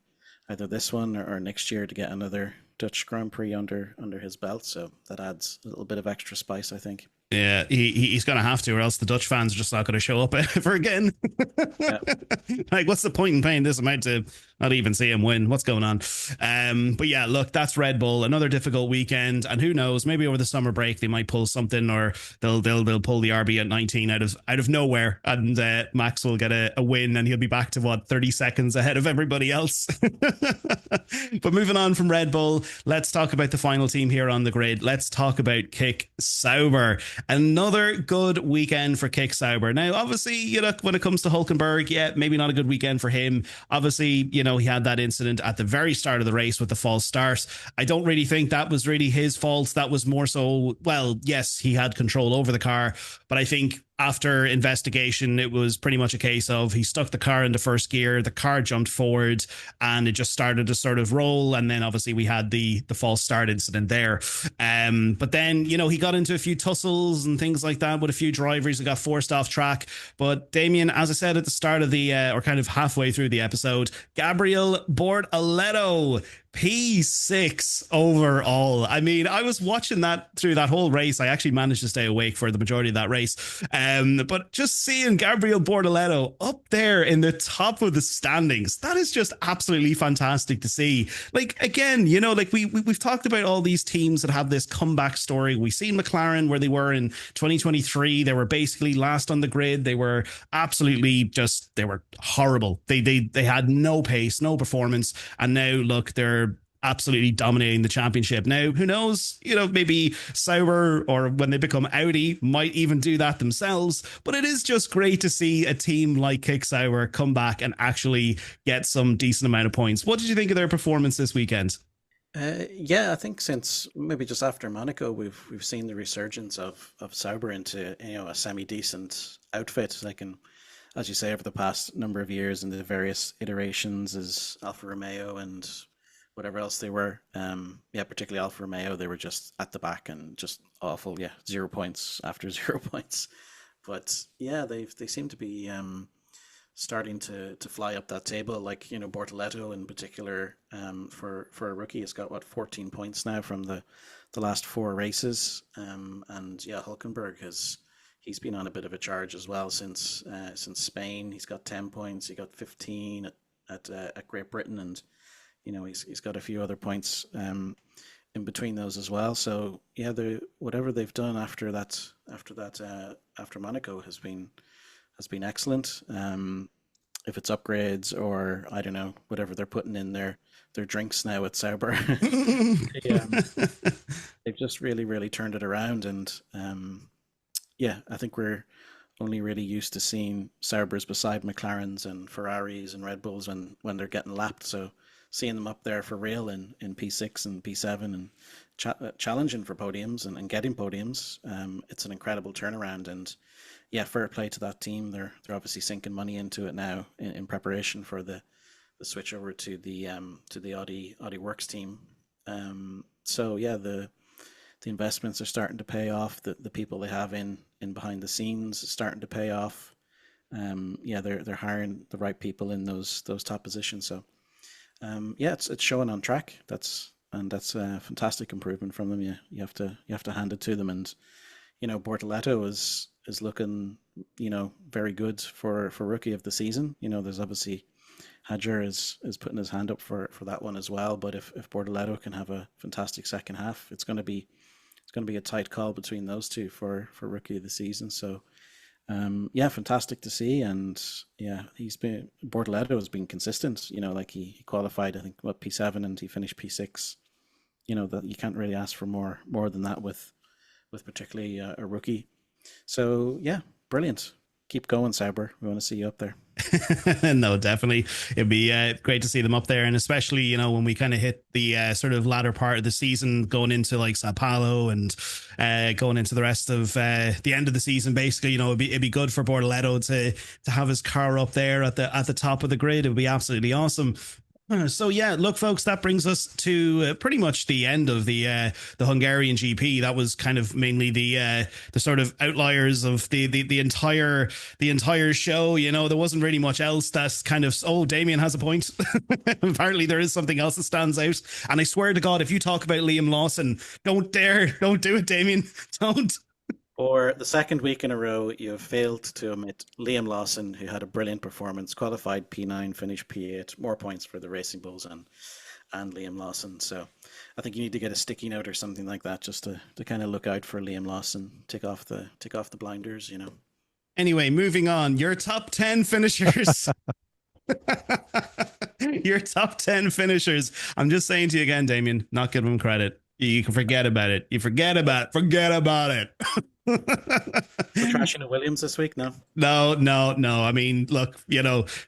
either this one or next year to get another Dutch Grand Prix under his belt. So that adds a little bit of extra spice, I think. Yeah, he's going to have to, or else the Dutch fans are just not going to show up ever again. Yeah. Like, what's the point in paying this amount to not even see him win? What's going on? But yeah, look, that's Red Bull. Another difficult weekend, and who knows? Maybe over the summer break they might pull something, or they'll pull the RB at 19 out of nowhere, and Max will get a win, and he'll be back to 30 seconds ahead of everybody else. But moving on from Red Bull, let's talk about the final team here on the grid. Let's talk about Kick Sauber. Another good weekend for Kick Sauber. Now, obviously, when it comes to Hülkenberg, yeah, maybe not a good weekend for him. Obviously, he had that incident at the very start of the race with the false start. I don't really think that was really his fault. That was more so, well, yes, he had control over the car, but I think after investigation, it was pretty much a case of he stuck the car into first gear, the car jumped forward, and it just started to sort of roll. And then obviously we had the false start incident there. But then, he got into a few tussles and things like that with a few drivers who got forced off track. But Damien, as I said at the start of the, or kind of halfway through the episode, Gabriel Bortoleto, P6 overall. I mean, I was watching that through that whole race. I actually managed to stay awake for the majority of that race. But just seeing Gabriel Bortoleto up there in the top of the standings, that is just absolutely fantastic to see. Like, again, we've talked about all these teams that have this comeback story. We've seen McLaren where they were in 2023. They were basically last on the grid. They were absolutely they were horrible. They had no pace, no performance. And now look, they're absolutely dominating the championship. Now, who knows, maybe Sauber, or when they become Audi, might even do that themselves. But it is just great to see a team like Kick Sauber come back and actually get some decent amount of points. What did you think of their performance this weekend? Yeah, I think since maybe just after Monaco, we've seen the resurgence of Sauber into a semi decent outfit. Like, and as you say, over the past number of years and the various iterations as Alfa Romeo and whatever else they were. Yeah, particularly Alfa Romeo, they were just at the back and just awful. Yeah, 0 points after 0 points. But yeah, they seem to be starting to fly up that table. Like, Bortoleto in particular, for a rookie, has got what, 14 points now from the last four races. And yeah, Hulkenberg he's been on a bit of a charge as well since Spain. He's got 10 points. He got 15 at Great Britain, and he's got a few other points in between those as well. So yeah, whatever they've done after Monaco has been excellent. If it's upgrades or I don't know, whatever they're putting in their drinks now at Sauber, they've just really, really turned it around. And yeah, I think we're only really used to seeing Saubers beside McLarens and Ferraris and Red Bulls when they're getting lapped. So seeing them up there for real in P6 and P7 and challenging for podiums and getting podiums, it's an incredible turnaround. And yeah, fair play to that team. They're obviously sinking money into it now in preparation for the switch over to the Audi Works team. So yeah, the investments are starting to pay off. The people they have in behind the scenes is starting to pay off. Yeah, they're hiring the right people in those top positions. So yeah, it's showing on track. That's a fantastic improvement from them. You have to hand it to them. And Bortoleto is looking very good for rookie of the season. There's obviously Hadjar is putting his hand up for that one as well. But if Bortoleto can have a fantastic second half, it's going to be a tight call between those two for rookie of the season. So yeah, fantastic to see. And yeah, Bortoleto has been consistent. Like he qualified, I think, P7, and he finished P6. That you can't really ask for more than that with particularly a rookie. So yeah, brilliant. Keep going, Sauber. We want to see you up there. No, definitely. It'd be great to see them up there. And especially, when we kind of hit the sort of latter part of the season, going into like Sao Paulo and going into the rest of the end of the season, basically, it'd be good for Bortoleto to have his car up there at the top of the grid. It would be absolutely awesome. So yeah, look, folks, that brings us to pretty much the end of the Hungarian GP. That was kind of mainly the sort of outliers of the entire show. There wasn't really much else that's kind of. Oh, Damien has a point. Apparently, there is something else that stands out. And I swear to God, if you talk about Liam Lawson, don't do it, Damien. Don't. For the second week in a row, you have failed to omit Liam Lawson, who had a brilliant performance, qualified P9, finished P8, more points for the Racing Bulls and Liam Lawson. So I think you need to get a sticky note or something like that just to kind of look out for Liam Lawson, take off the blinders, Anyway, moving on. Your top 10 finishers. Your top 10 finishers. I'm just saying to you again, Damien, not give them credit. You can forget about it. Forget about it. We're trashing the Williams this week, no? No. I mean, look,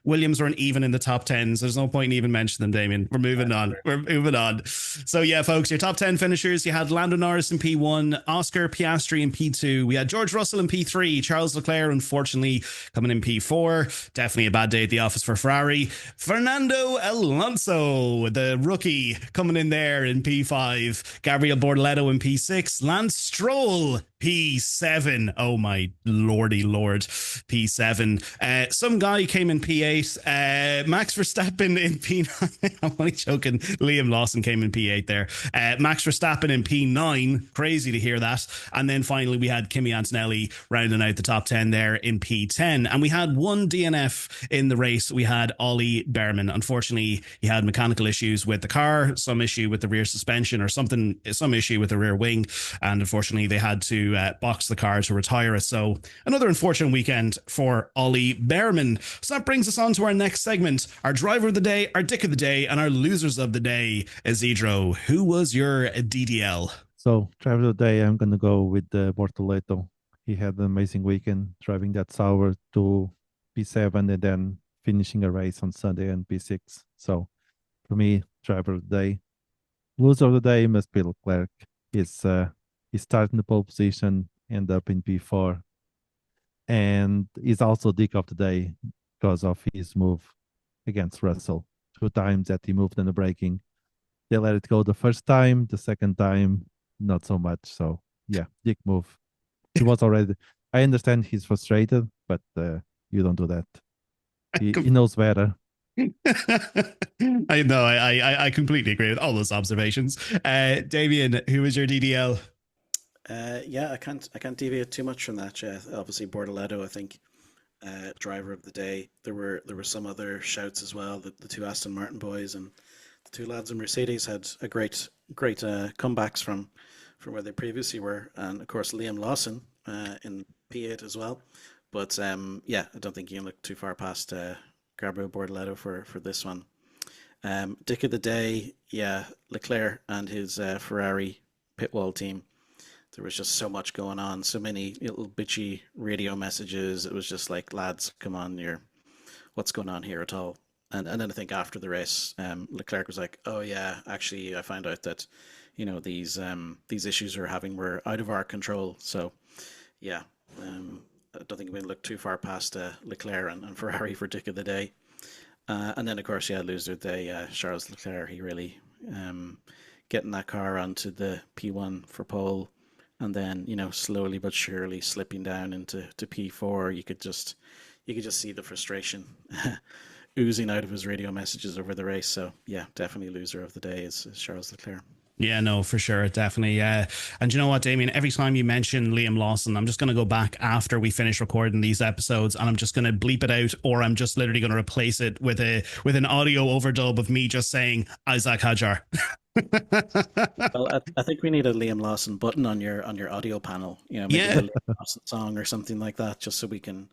Williams weren't even in the top 10s. There's no point in even mentioning them, Damien. We're moving on. So yeah, folks, your top 10 finishers. You had Lando Norris in P1, Oscar Piastri in P2. We had George Russell in P3, Charles Leclerc, unfortunately, coming in P4. Definitely a bad day at the office for Ferrari. Fernando Alonso, the rookie, coming in there in P5. Gabriel Bortoleto in P6. Lance Stroll, P7. Oh my lordy lord. P7. Some guy came in P8. Max Verstappen in P9. I'm only joking. Liam Lawson came in P8 there. Max Verstappen in P9. Crazy to hear that. And then finally we had Kimi Antonelli rounding out the top 10 there in P10. And we had one DNF in the race. We had Ollie Behrman. Unfortunately, he had mechanical issues with the car, some issue with the rear suspension or some issue with the rear wing. And unfortunately, they had to box the car to retire it. So another unfortunate weekend for Ollie Behrman. So that brings us on to our next segment, our driver of the day, our dick of the day, and our losers of the day. Isidro, who was your DDL? So driver of the day, I'm going to go with Bortoleto. He had an amazing weekend driving that Sauber to P7 and then finishing a race on Sunday on P6. So for me, driver of the day, Loser of the day must be Leclerc. He's starting the pole position, end up in P4, and he's also dick of the day because of his move against Russell. 2 times that he moved in the braking. They let it go the first time, the second time, not so much. So yeah, dick move. He was already. I understand he's frustrated, but you don't do that. He knows better. I know. I completely agree with all those observations. Damien, who was your DDL? Yeah, I can't deviate too much from that. Yeah, obviously Bortoleto, I think, driver of the day. There were some other shouts as well. The 2 Aston Martin boys and the 2 lads in Mercedes had a great comebacks from where they previously were, and of course Liam Lawson in P8 as well. But yeah, I don't think you can look too far past Gabriel Bortoleto for this one. Dick of the day, yeah, Leclerc and his Ferrari pit wall team. There was just so much going on, so many little bitchy radio messages. It was just like, lads, come on, what's going on here at all? And then I think after the race, Leclerc was like, oh yeah, actually I found out that, these issues were out of our control. So yeah, I don't think we look too far past Leclerc and Ferrari for Dick of the Day. And then of course, yeah, loser of the day, Charles Leclerc. He really getting that car onto the P1 for pole. And then, slowly but surely slipping down into P4. You could just see the frustration oozing out of his radio messages over the race. So yeah, definitely loser of the day is Charles Leclerc. Yeah, no, for sure. Definitely. Yeah. And you know what, Damien, every time you mention Liam Lawson, I'm just going to go back after we finish recording these episodes and I'm just going to bleep it out, or I'm just literally going to replace it with an audio overdub of me just saying Isaac Hadjar. Well, I think we need a Liam Lawson button on your audio panel, maybe a Liam Lawson song or something like that, just so we can,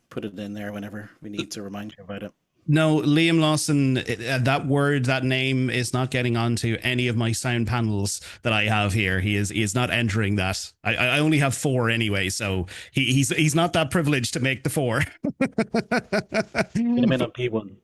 put it in there whenever we need to remind you about it. No, Liam Lawson, that name is not getting onto any of my sound panels that I have here. He is not entering that. I only have 4 anyway, so he's not that privileged to make the 4. Get him in on P1.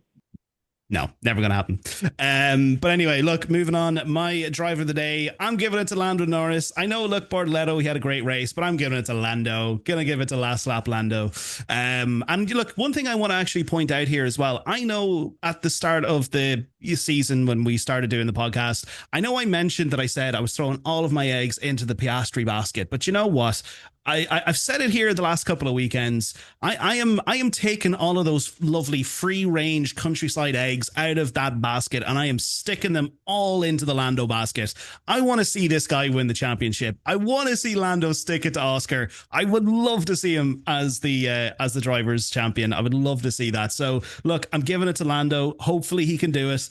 No, never going to happen. But anyway, look, moving on. My driver of the day, I'm giving it to Lando Norris. I know, look, Bortoleto, he had a great race, but I'm giving it to Lando. Going to give it to last lap Lando. And look, one thing I want to actually point out here as well. I know at the start of the season when we started doing the podcast, I know I mentioned that I said I was throwing all of my eggs into the Piastri basket. But you know what? I've said it here the last couple of weekends. I am taking all of those lovely free range countryside eggs out of that basket and I am sticking them all into the Lando basket. I want to see this guy win the championship. I want to see Lando stick it to Oscar. I would love to see him as the drivers' champion. I would love to see that. So look, I'm giving it to Lando. Hopefully he can do it.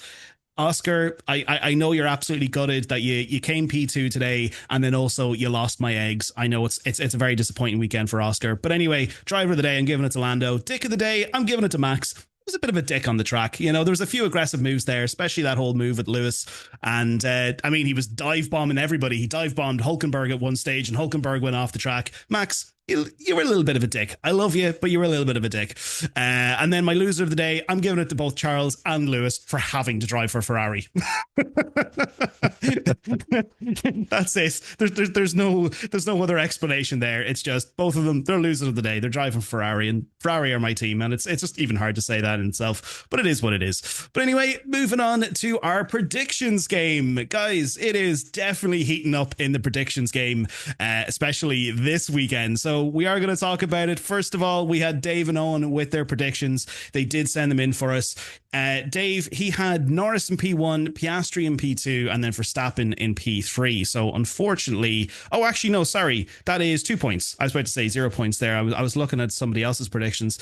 Oscar, I know you're absolutely gutted that you came P2 today and then also you lost my eggs. I know it's a very disappointing weekend for Oscar. But anyway, driver of the day, I'm giving it to Lando. Dick of the day, I'm giving it to Max. Was a bit of a dick on the track. There was a few aggressive moves there, especially that whole move with Lewis. And he was dive bombing everybody. He dive bombed Hulkenberg at one stage and Hulkenberg went off the track. Max, you were a little bit of a dick. I love you, but you were a little bit of a dick. And then my loser of the day, I'm giving it to both Charles and Lewis for having to drive for Ferrari. That's it. There's no other explanation there. It's just both of them, they're losers of the day. They're driving Ferrari and Ferrari are my team. And it's just even hard to say that in itself, but it is what it is. But anyway, moving on to our predictions game. Guys, it is definitely heating up in the predictions game, especially this weekend. So we are going to talk about it. First of all, we had Dave and Owen with their predictions. They did send them in for us. Dave, he had Norris in P1, Piastri in P2, and then Verstappen in P3. So unfortunately, that is 2 points. I was about to say 0 points there. I was looking at somebody else's predictions.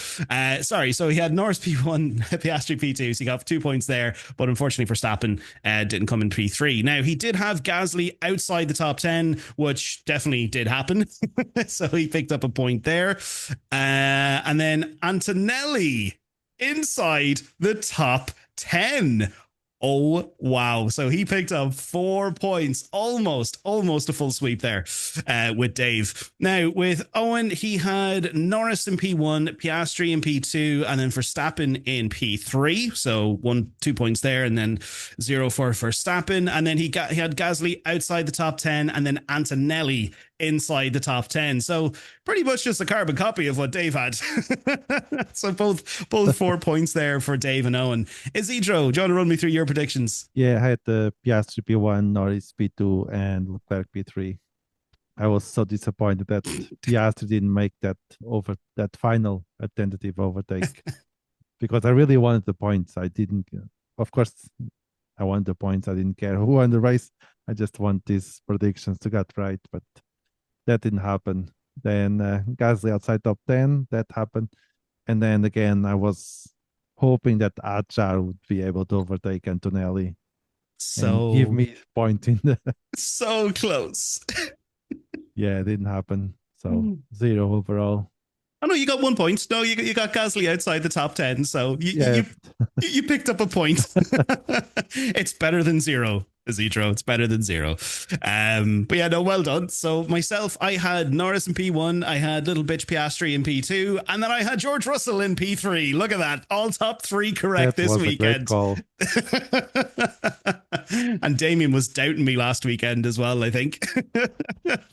So he had Norris P1, Piastri P2, so he got 2 points there. But unfortunately, Verstappen didn't come in P3. Now, he did have Gasly outside the top 10, which definitely did happen. So he picked up a point there. And then Antonelli inside the top 10. Oh, wow. So he picked up 4 points, almost a full sweep there with Dave. Now, with Owen, he had Norris in P1, Piastri in P2, and then Verstappen in P3. So 2 points there, and then 0 for Verstappen. And then he had Gasly outside the top 10, and then Antonelli inside the top 10. So pretty much just a carbon copy of what Dave had. So both 4 points there for Dave and Owen. Isidro, do you want to run me through your predictions? Yeah, I had the Piastri P1, Norris P2, and Leclerc P3. I was so disappointed that Piastri didn't make that final tentative overtake because I really wanted the points. I didn't, of course, I wanted the points. I didn't care who won the race. I just want these predictions to get right, but that didn't happen. Then Gasly outside top 10, that happened. And then again, I was hoping that Achar would be able to overtake Antonelli. So give me point in the so close. Yeah, it didn't happen. So 0 overall. Oh no, you got 1 point. No, you got Gasly outside the top 10. So you picked up a point. It's better than 0, Isidro. It's better than 0. But yeah, no, well done. So myself, I had Norris in P1, I had little bitch Piastri in P2, and then I had George Russell in P3. Look at that. All top 3 correct this weekend. A great call. And Damien was doubting me last weekend as well, I think.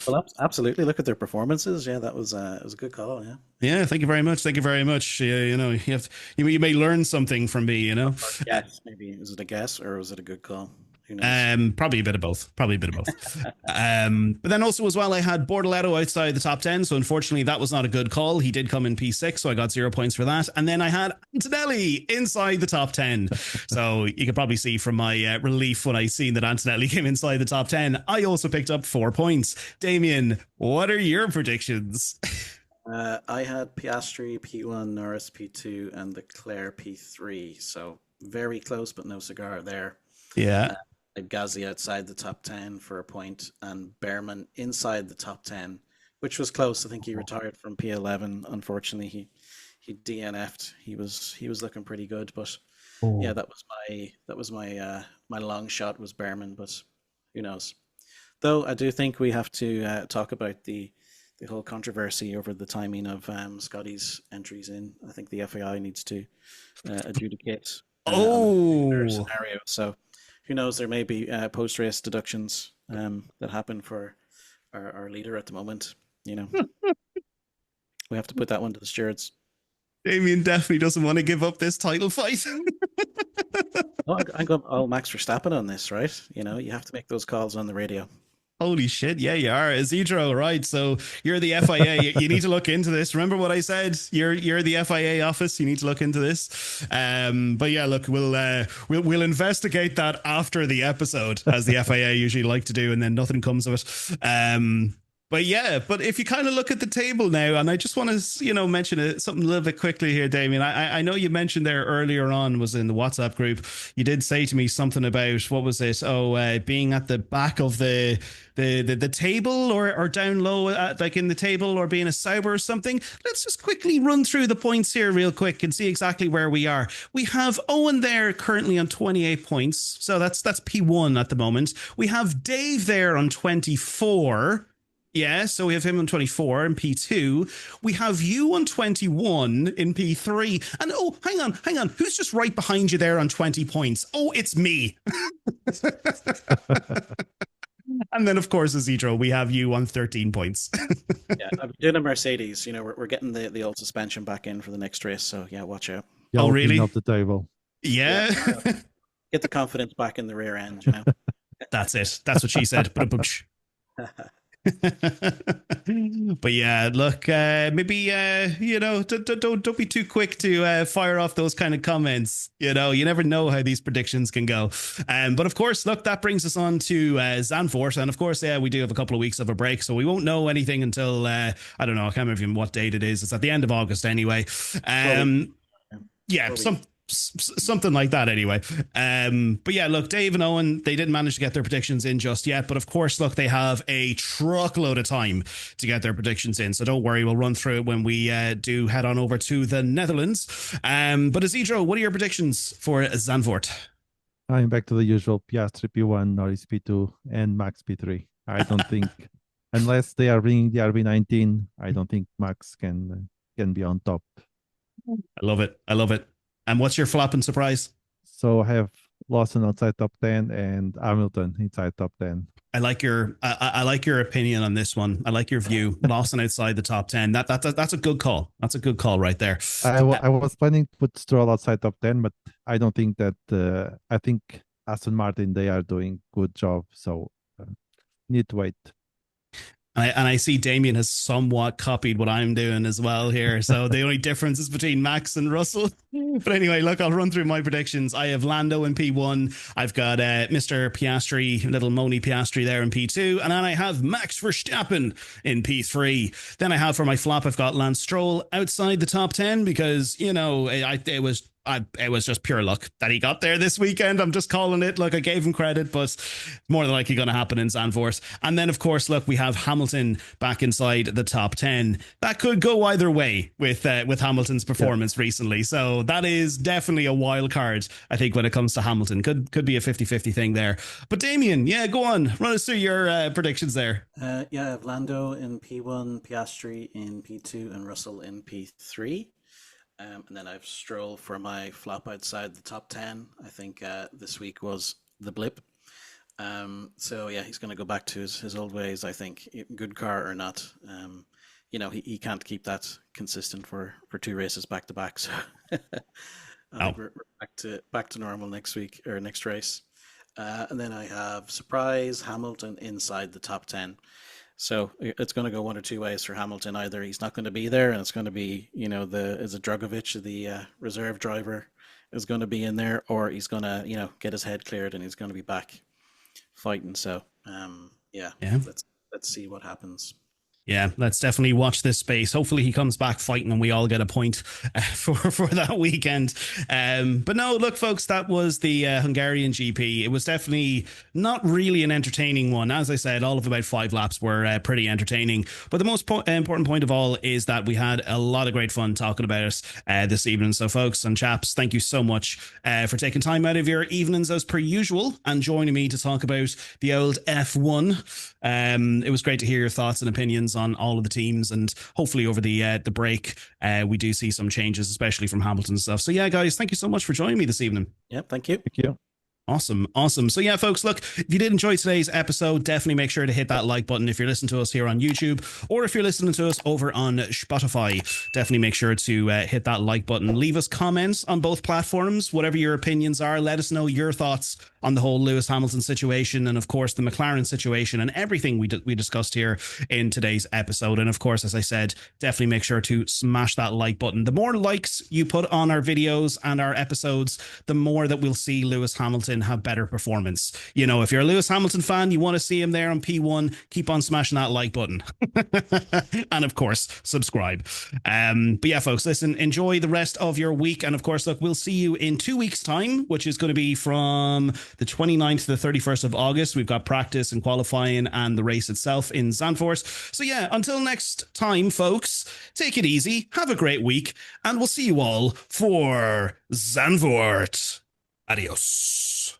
Well, absolutely. Look at their performances. Yeah, that was it was a good call. Yeah. Yeah, thank you very much. Thank you very much. You know, you may learn something from me. You know. Yes, maybe was it a guess or was it a good call? Who knows? Probably a bit of both. But then also as well, I had Bortoletto outside the top 10. So unfortunately, that was not a good call. He did come in P6, so I got 0 points for that. And then I had Antonelli inside the top 10. So you could probably see from my relief when I seen that Antonelli came inside the top 10. I also picked up 4 points. Damien, what are your predictions? I had Piastri P1, Norris P2, and Leclerc P3. So very close, but no cigar there. Yeah. Gasly outside the top 10 for a point, and Behrman inside the top 10, which was close. I think he retired from P11. Unfortunately, he DNF'd. He was looking pretty good, but yeah, that was my long shot was Behrman, but who knows? Though I do think we have to talk about the whole controversy over the timing of Scotty's entries in. I think the FAI needs to adjudicate their scenario. So who knows? There may be post-race deductions that happen for our leader at the moment. You know, we have to put that one to the stewards. Damien definitely doesn't want to give up this title fight. No, I'm going all Max Verstappen on this, right? You know, you have to make those calls on the radio. Holy shit, yeah, you are. Isidro, right? So you're the FIA. You need to look into this. Remember what I said? You're the FIA office. You need to look into this. But yeah, look, we'll investigate that after the episode, as the FIA usually like to do, and then nothing comes of it. But yeah, but if you kind of look at the table now, and I just want to, mention something a little bit quickly here, Damien. I know you mentioned there earlier on was in the WhatsApp group. You did say to me something about, what was it? Being at the back of the table or down low, like in the table, or being a Sauber or something. Let's just quickly run through the points here real quick and see exactly where we are. We have Owen there currently on 28 points. So that's P1 at the moment. We have Dave there on 24. Yeah, so we have him on 24 in P2. We have you on 21 in P3. And hang on. Who's just right behind you there on 20 points? Oh, it's me. And then, of course, Isidro, we have you on 13 points. Yeah, I'm doing a Mercedes. We're getting the old suspension back in for the next race. So, yeah, watch out. Oh, really? Off the table. Yeah. Get the confidence back in the rear end, That's it. That's what she said. But yeah, look, maybe don't be too quick to fire off those kind of comments. You never know how these predictions can go. But of course, look, that brings us on to Zandvoort, and of course, we do have a couple of weeks of a break, so we won't know anything until I don't know. I can't remember what date it is. It's at the end of August anyway. Something like that anyway. But yeah, look, Dave and Owen, they didn't manage to get their predictions in just yet, but of course, look, they have a truckload of time to get their predictions in, so don't worry, we'll run through it when we do head on over to the Netherlands. But Isidro, what are your predictions for Zandvoort? I'm back to the usual Piastri P1, Norris P2, and Max P3. I don't think, unless they are bringing the RB19, I don't think Max can be on top. I love it. I love it. And what's your flop and surprise? So I have Lawson outside top 10 and Hamilton inside top 10. I like your opinion on this one. I like your view. Lawson outside the top 10. That's a good call. That's a good call right there. I was planning to put Stroll outside top 10, but I don't think that. I think Aston Martin, they are doing good job. So need to wait. And I see Damien has somewhat copied what I'm doing as well here. So the only difference is between Max and Russell. But anyway, look, I'll run through my predictions. I have Lando in P1. I've got Mr. Piastri, little Moni Piastri there in P2. And then I have Max Verstappen in P3. Then I have for my flop, I've got Lance Stroll outside the top 10 because, you know, it was just pure luck that he got there this weekend. I'm just calling it. Look, I gave him credit, but more than likely going to happen in Zandvoort. And then, of course, look, we have Hamilton back inside the top 10. That could go either way with Hamilton's performance recently. So that is definitely a wild card, I think, when it comes to Hamilton. Could be a 50-50 thing there. But Damien, yeah, go on. Run us through your predictions there. I have Lando in P1, Piastri in P2, and Russell in P3. And then I've Stroll for my flop outside the top 10. I think this week was the blip. So yeah, he's going to go back to his old ways, I think. Good car or not, you know, he can't keep that consistent for 2 races back to back. So I think we're back to normal next week or next race. And then I have surprise Hamilton inside the top 10. So it's going to go one or two ways for Hamilton. Either he's not going to be there, and it's going to be, you know, is it Dragovic, the reserve driver, is going to be in there, or he's going to, you know, get his head cleared and he's going to be back fighting. So, yeah. Let's see what happens. Yeah, let's definitely watch this space. Hopefully he comes back fighting and we all get a point for that weekend. But no, look, folks, that was the Hungarian GP. It was definitely not really an entertaining one. As I said, all of about 5 laps were pretty entertaining. But the most important point of all is that we had a lot of great fun talking about it this evening. So, folks and chaps, thank you so much for taking time out of your evenings as per usual and joining me to talk about the old F1. It was great to hear your thoughts and opinions on all of the teams, and hopefully over the break we do see some changes, especially from Hamilton stuff. So yeah, guys, thank you so much for joining me this evening. Yep, thank you. Thank you. Awesome. So yeah, folks, look, if you did enjoy today's episode, definitely make sure to hit that like button if you're listening to us here on YouTube, or if you're listening to us over on Spotify. Definitely make sure to hit that like button. Leave us comments on both platforms, whatever your opinions are. Let us know your thoughts on the whole Lewis Hamilton situation, and of course the McLaren situation, and everything we discussed here in today's episode. And of course, as I said, definitely make sure to smash that like button. The more likes you put on our videos and our episodes, the more that we'll see Lewis Hamilton have better performance. You know, if you're a Lewis Hamilton fan, you want to see him there on P1, keep on smashing that like button. And of course, subscribe. But yeah, folks, listen, enjoy the rest of your week. And of course, look, we'll see you in 2 weeks' time, which is going to be from the 29th to the 31st of August. We've got practice and qualifying and the race itself in Zandvoort. So yeah, until next time, folks, take it easy, have a great week, and we'll see you all for Zandvoort. Adios.